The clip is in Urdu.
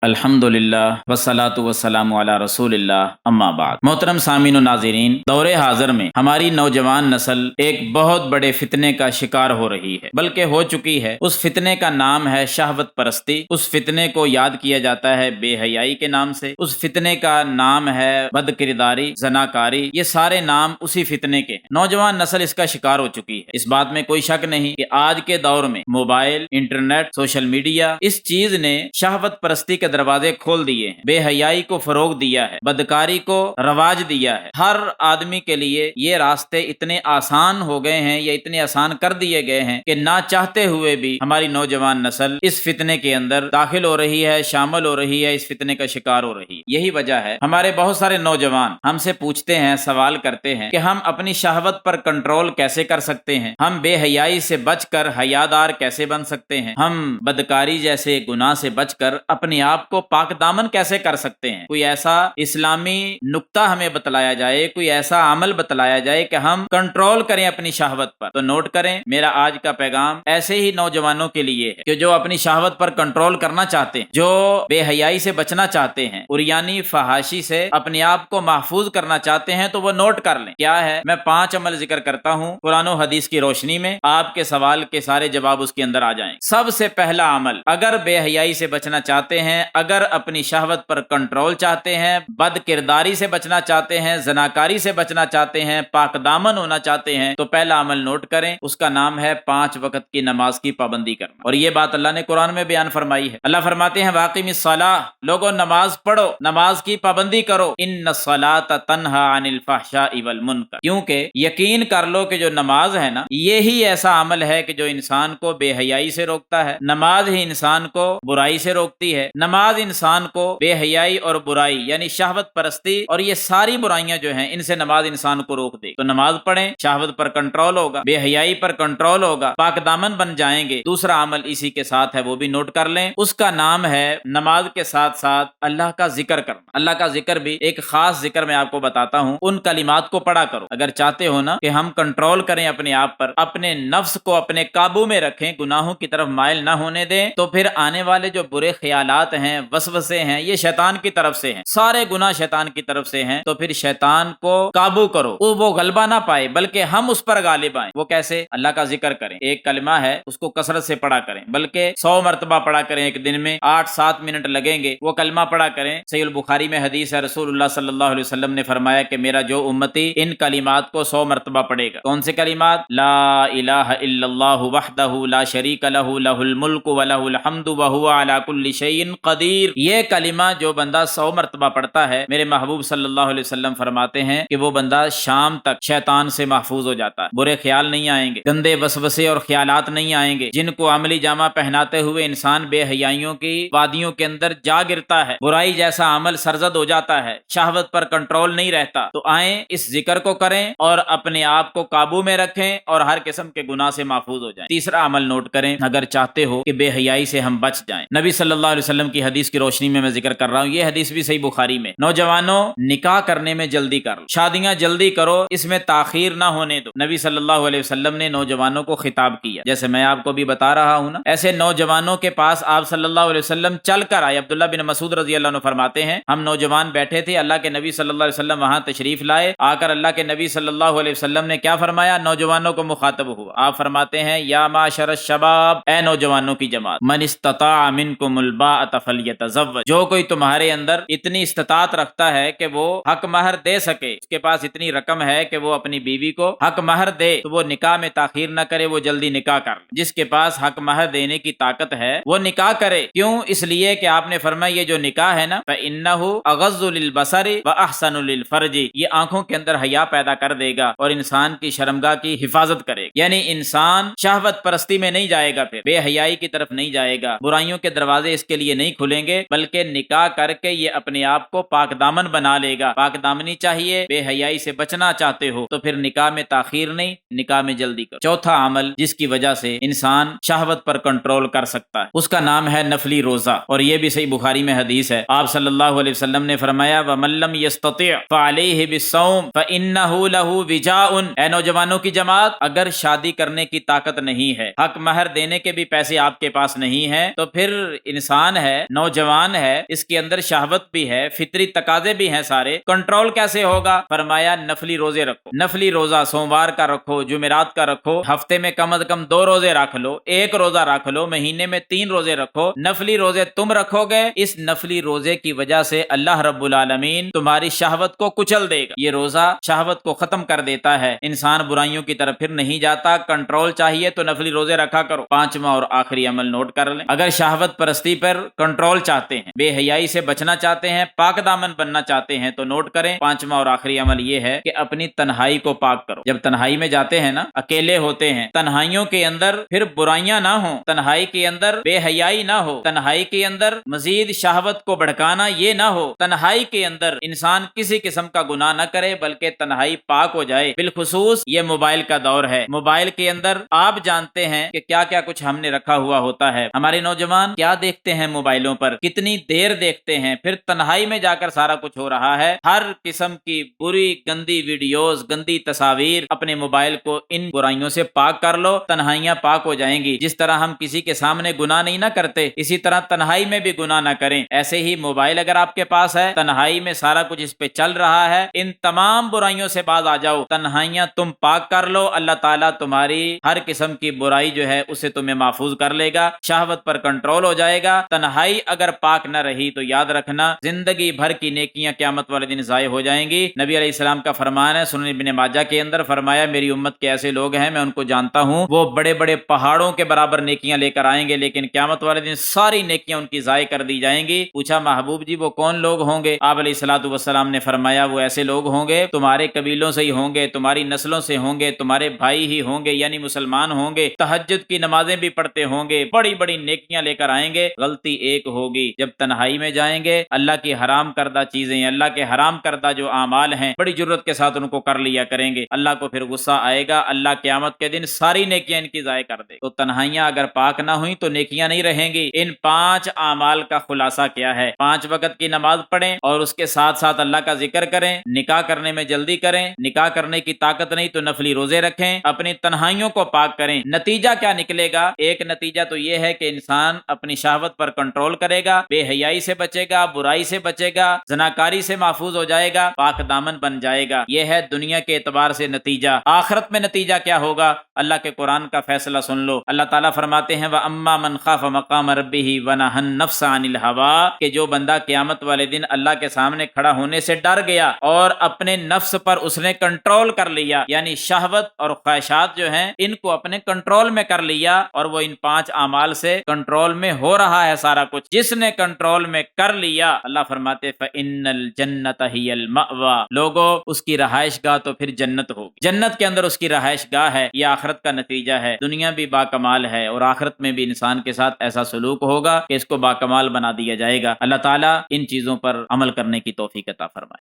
الحمدللہ والصلاۃ والسلام علی رسول اللہ اما بعد۔ محترم سامعین و ناظرین، دور حاضر میں ہماری نوجوان نسل ایک بہت بڑے فتنے کا شکار ہو رہی ہے، بلکہ ہو چکی ہے۔ اس فتنے کا نام ہے شہوت پرستی۔ اس فتنے کو یاد کیا جاتا ہے بے حیائی کے نام سے۔ اس فتنے کا نام ہے بد کرداری، زناکاری۔ یہ سارے نام اسی فتنے کے ہیں۔ نوجوان نسل اس کا شکار ہو چکی ہے۔ اس بات میں کوئی شک نہیں کہ آج کے دور میں موبائل، انٹرنیٹ، سوشل میڈیا، اس چیز نے شہوت پرستی کے دروازے کھول دیے ہیں، بے حیائی کو فروغ دیا ہے، بدکاری کو رواج دیا ہے۔ ہر آدمی کے لیے یہ راستے اتنے آسان ہو گئے ہیں یا اتنے آسان کر دیے گئے ہیں کہ نہ چاہتے ہوئے بھی ہماری نوجوان نسل اس فتنے کے اندر داخل ہو رہی ہے، شامل ہو رہی ہے، اس فتنے کا شکار ہو رہی ہے۔ یہی وجہ ہے ہمارے بہت سارے نوجوان ہم سے پوچھتے ہیں، سوال کرتے ہیں کہ ہم اپنی شہوت پر کنٹرول کیسے کر سکتے ہیں، ہم بے حیائی سے بچ کر حیادار کیسے بن سکتے ہیں، ہم بدکاری جیسے گناہ سے بچ کر اپنے آپ کو پاک دامن کیسے کر سکتے ہیں۔ کوئی ایسا اسلامی نقطہ ہمیں بتلایا جائے، کوئی ایسا عمل بتلایا جائے کہ ہم کنٹرول کریں اپنی شہوت پر۔ تو نوٹ کریں، میرا آج کا پیغام ایسے ہی نوجوانوں کے لیے ہے کہ جو اپنی شہوت پر کنٹرول کرنا چاہتے ہیں، جو بے حیائی سے بچنا چاہتے ہیں، عریانی فحاشی سے اپنے آپ کو محفوظ کرنا چاہتے ہیں، تو وہ نوٹ کر لیں۔ کیا ہے؟ میں 5 عمل ذکر کرتا ہوں قرآن و حدیث کی روشنی میں، آپ کے سوال کے سارے جواب اس کے اندر آ جائیں۔ سب سے پہلا عمل، اگر بے حیائی سے بچنا چاہتے ہیں، اگر اپنی شہوت پر کنٹرول چاہتے ہیں، بد کرداری سے بچنا چاہتے ہیں، زناکاری سے بچنا چاہتے ہیں، پاک دامن ہونا چاہتے ہیں، تو پہلا عمل نوٹ کریں، اس کا نام ہے 5 وقت کی نماز کی پابندی کرنا۔ اور یہ بات اللہ نے قرآن میں بیان فرمائی ہے۔ اللہ فرماتے ہیں واقیم الصلاۃ، لوگوں نماز پڑھو، نماز کی پابندی کرو، ان الصلاۃ تنہا عن الفحشاء والمنکر، کیونکہ یقین کر لو کہ جو نماز ہے نا، یہی ایسا عمل ہے کہ جو انسان کو بے حیائی سے روکتا ہے۔ نماز ہی انسان کو برائی سے روکتی ہے۔ نماز انسان کو بے حیائی اور برائی یعنی شہوت پرستی اور یہ ساری برائیاں جو ہیں، ان سے نماز انسان کو روک دے۔ تو نماز پڑھیں، شہوت پر کنٹرول ہوگا، بے حیائی پر کنٹرول ہوگا، پاک دامن بن جائیں گے۔ دوسرا عمل اسی کے ساتھ ہے، وہ بھی نوٹ کر لیں، اس کا نام ہے نماز کے ساتھ ساتھ اللہ کا ذکر کرنا۔ اللہ کا ذکر بھی ایک خاص ذکر میں آپ کو بتاتا ہوں، ان کلمات کو پڑھا کرو۔ اگر چاہتے ہو نا کہ ہم کنٹرول کریں اپنے آپ پر، اپنے نفس کو اپنے قابو میں رکھیں، گناہوں کی طرف مائل نہ ہونے دیں، تو پھر آنے والے جو برے خیالات ہیں، وسوسے ہیں، یہ شیطان کی طرف سے ہیں، سارے گناہ شیطان کی طرف سے ہیں۔ تو پھر شیطان کو قابو کرو، وہ غلبہ نہ پائے بلکہ ہم اس پر غالب آئیں۔ وہ کیسے؟ اللہ کا ذکر کریں، ایک کلمہ ہے اس کو کثرت سے پڑھا کریں، بلکہ 100 مرتبہ پڑھا کریں، ایک دن میں 8-7 منٹ لگیں گے، وہ کلمہ پڑھا کریں۔ صحیح البخاری میں حدیث ہے، رسول اللہ صلی اللہ علیہ وسلم نے فرمایا کہ میرا جو امتی ان کلمات کو 100 مرتبہ پڑھے گا۔ کون سے کلمات؟ لا الہ الا اللہ وحدہ لا شریک لہ، لہ الملک ولہ الحمد وہو علی کل شیء قدیر۔ یہ کلمہ جو بندہ 100 مرتبہ پڑھتا ہے، میرے محبوب صلی اللہ علیہ وسلم فرماتے ہیں کہ وہ بندہ شام تک شیطان سے محفوظ ہو جاتا ہے۔ برے خیال نہیں آئیں گے، گندے وسوسے اور خیالات نہیں آئیں گے، جن کو عملی جامہ پہناتے ہوئے انسان بے حیائیوں کی وادیوں کے اندر جا گرتا ہے، برائی جیسا عمل سرزد ہو جاتا ہے، شہوت پر کنٹرول نہیں رہتا۔ تو آئیں اس ذکر کو کریں اور اپنے آپ کو قابو میں رکھیں اور ہر قسم کے گناہ سے محفوظ ہو جائیں۔ تیسرا عمل نوٹ کریں، اگر چاہتے ہو کہ بے حیائی سے ہم بچ جائیں، نبی صلی اللہ علیہ وسلم کی حدیث کی روشنی میں ذکر کر رہا ہوں، یہ حدیث بھی صحیح بخاری میں۔ نوجوانوں، نکاح کرنے میں جلدی کرو، شادیاں جلدی کرو، اس میں تاخیر نہ ہونے دو۔ نبی صلی اللہ علیہ وسلم نے نوجوانوں کو خطاب کیا، جیسے میں آپ کو بھی بتا رہا ہوں نا، ایسے نوجوانوں کے پاس آپ صلی اللہ علیہ وسلم چل کر آئے۔ عبداللہ بن مسعود رضی اللہ عنہ فرماتے ہیں، ہم نوجوان بیٹھے تھے، اللہ کے نبی صلی اللہ علیہ وسلم وہاں تشریف لائے، آ کر اللہ کے نبی صلی اللہ علیہ وسلم نے کیا فرمایا؟ نوجوانوں کو مخاطب ہوا، آپ فرماتے ہیں یا معاشر الشباب، اے نوجوانوں کی جماعت، من استطاع منکم الباءۃ فلیتزوج، جو کوئی تمہارے اندر اتنی استطاعت رکھتا ہے کہ وہ حق مہر دے سکے، اس کے پاس اتنی رقم ہے کہ وہ اپنی بیوی کو حق مہر دے، تو وہ نکاح میں تاخیر نہ کرے، وہ جلدی نکاح کر لے۔ جس کے پاس حق مہر دینے کی طاقت ہے وہ نکاح کرے۔ کیوں؟ اس لیے کہ آپ نے فرمایا یہ جو نکاح ہے نا، فإنہ اغض للبصر واحسن للفرج، یہ آنکھوں کے اندر حیا پیدا کر دے گا اور انسان کی شرمگاہ کی حفاظت کرے گا۔ یعنی انسان شہوت پرستی میں نہیں جائے گا، پھر بے حیائی کی طرف نہیں جائے گا، برائیوں کے دروازے اس کے لیے نہیں کھلیں گے، بلکہ نکاح کر کے یہ اپنے آپ کو پاک دامن بنا لے گا۔ پاک دامنی چاہیے، بے حیائی سے بچنا چاہتے ہو تو پھر نکاح میں تاخیر نہیں، نکاح میں جلدی کرو۔ چوتھا عمل جس کی وجہ سے انسان شہوت پر کنٹرول کر سکتا ہے، اس کا نام ہے نفلی روزہ، اور یہ بھی صحیح بخاری میں حدیث ہے۔ آپ صلی اللہ علیہ وسلم نے فرمایا وَمَن لَّمْ يَسْتَطِعْ فَعَلَيْهِ بِالصَّوْمِ فَإِنَّهُ لَهُ وِجَاءٌ، اے نوجوانوں کی جماعت، اگر شادی کرنے کی طاقت نہیں ہے، حق مہر دینے کے بھی پیسے آپ کے پاس نہیں ہیں، تو پھر انسان ہے نوجوان ہے، اس کے اندر شہوت بھی ہے، فطری تقاضے بھی ہیں سارے، کنٹرول کیسے ہوگا؟ فرمایا نفلی روزے رکھو، نفلی روزہ سوموار کا رکھو، جمعرات کا رکھو، ہفتے میں کم از کم 2 روزے رکھ لو، 1 روزہ رکھ لو، مہینے میں 3 روزے رکھو، نفلی روزے تم رکھو گے، اس نفلی روزے کی وجہ سے اللہ رب العالمین تمہاری شہوت کو کچل دے گا۔ یہ روزہ شہوت کو ختم کر دیتا ہے، انسان برائیوں کی طرف پھر نہیں جاتا۔ کنٹرول چاہیے تو نفلی روزے رکھا کرو۔ 5واں اور آخری عمل نوٹ کر لیں، اگر شہوت پرستی پر کنٹرول چاہتے ہیں، بے حیائی سے بچنا چاہتے ہیں، پاک دامن بننا چاہتے ہیں تو نوٹ کریں، 5واں اور آخری عمل یہ ہے کہ اپنی تنہائی کو پاک کرو۔ جب تنہائی میں جاتے ہیں نا، اکیلے ہوتے ہیں، تنہائیوں کے اندر پھر برائیاں نہ ہوں، تنہائی کے اندر بے حیائی نہ ہو، تنہائی کے اندر مزید شہوت کو بھڑکانا یہ نہ ہو، تنہائی کے اندر انسان کسی قسم کا گناہ نہ کرے بلکہ تنہائی پاک ہو جائے۔ بالخصوص یہ موبائل کا دور ہے، موبائل کے اندر آپ جانتے ہیں کہ کیا کیا کچھ ہم نے رکھا ہوا ہوتا ہے۔ ہمارے نوجوان کیا دیکھتے ہیں موبائلوں پر، کتنی دیر دیکھتے ہیں، پھر تنہائی میں جا کر سارا کچھ ہو رہا ہے۔ ہر قسم کی بری گندی ویڈیوز، گندی تصاویر، اپنے موبائل کو ان برائیوں سے پاک کر لو، تنہائیاں پاک ہو جائیں گی۔ جس طرح ہم کسی کے سامنے گناہ نہیں نہ کرتے، اسی طرح تنہائی میں بھی گناہ نہ کریں۔ ایسے ہی موبائل اگر آپ کے پاس ہے، تنہائی میں سارا کچھ اس پہ چل رہا ہے، ان تمام برائیوں سے باز آ جاؤ، تنہائیاں تم پاک کر لو، اللہ تعالیٰ تمہاری ہر قسم کی برائی جو ہے اسے تمہیں محفوظ کر لے گا، شہوت پر کنٹرول ہو جائے گا۔ تنہائی اگر پاک نہ رہی تو یاد رکھنا زندگی بھر کی نیکیاں قیامت والے دن ضائع ہو جائیں گی۔ نبی علیہ السلام کا فرمان ہے، سنن ابن ماجہ کے اندر، فرمایا میری امت کے ایسے لوگ ہیں، میں ان کو جانتا ہوں، وہ بڑے بڑے پہاڑوں کے برابر نیکیاں لے کر آئیں گے، لیکن قیامت والے دن ساری نیکیاں ان کی ضائع کر دی جائیں گی۔ پوچھا محبوب جی وہ کون لوگ ہوں گے؟ آپ علیہ الصلوۃ والسلام نے فرمایا وہ ایسے لوگ ہوں گے، تمہارے قبیلوں سے ہی ہوں گے، تمہاری نسلوں سے ہوں گے، تمہارے بھائی ہی ہوں گے، یعنی مسلمان ہوں گے، تہجد کی نمازیں بھی پڑھتے ہوں گے، بڑی بڑی نیکیاں لے کر آئیں گے، غلطی ایک ہوگی، جب تنہائی میں جائیں گے اللہ کی حرام کردہ چیزیں، اللہ کے حرام کردہ جو اعمال ہیں بڑی جرت کے ساتھ ان کو کر لیا کریں گے، اللہ کو پھر غصہ آئے گا، اللہ قیامت کے دن ساری نیکیاں ان کی ضائع کر دے۔ تو تنہائیاں اگر پاک نہ ہوئیں تو نیکیاں نہیں رہیں گی۔ ان 5 اعمال کا خلاصہ کیا ہے؟ 5 وقت کی نماز پڑھیں اور اس کے ساتھ ساتھ اللہ کا ذکر کریں، نکاح کرنے میں جلدی کریں، نکاح کرنے کی طاقت نہیں تو نفلی روزے رکھیں، اپنی تنہائیوں کو پاک کریں۔ نتیجہ کیا نکلے گا؟ ایک نتیجہ تو یہ ہے کہ انسان اپنی شہوت پر کنٹرول کرے گا، بے حیائی سے بچے گا، برائی سے بچے گا، زناکاری سے محفوظ ہو جائے گا، پاک دامن بن جائے گا۔ یہ ہے دنیا کے اعتبار سے نتیجہ۔ آخرت میں نتیجہ کیا ہوگا؟ اللہ کے قرآن کا فیصلہ سن لو۔ اللہ تعالیٰ فرماتے ہیں وَأَمَّا مَنْ خَافَ مَقَامَ رَبِّهِ وَنَهَى النَّفْسَ عَنِ الْهَوَىٰ، کہ جو بندہ قیامت والے دن اللہ کے سامنے کھڑا ہونے سے ڈر گیا اور اپنے نفس پر اس نے کنٹرول کر لیا، یعنی شہوت اور خواہشات جو ہیں ان کو اپنے کنٹرول میں کر لیا، اور وہ ان 5 اعمال سے کنٹرول میں ہو رہا ہے سارا کچھ، جس نے کنٹرول میں کر لیا، اللہ فرماتے فَإِنَّ الْجَنَّةَ هِيَ الْمَأْوَىٰ، لوگوں اس کی رہائش گاہ تو پھر جنت ہوگی، جنت کے اندر اس کی رہائش گاہ ہے۔ یہ آخرت کا نتیجہ ہے۔ دنیا بھی باکمال ہے اور آخرت میں بھی انسان کے ساتھ ایسا سلوک ہوگا کہ اس کو باکمال بنا دیا جائے گا۔ اللہ تعالیٰ ان چیزوں پر عمل کرنے کی توفیق عطا فرمائے۔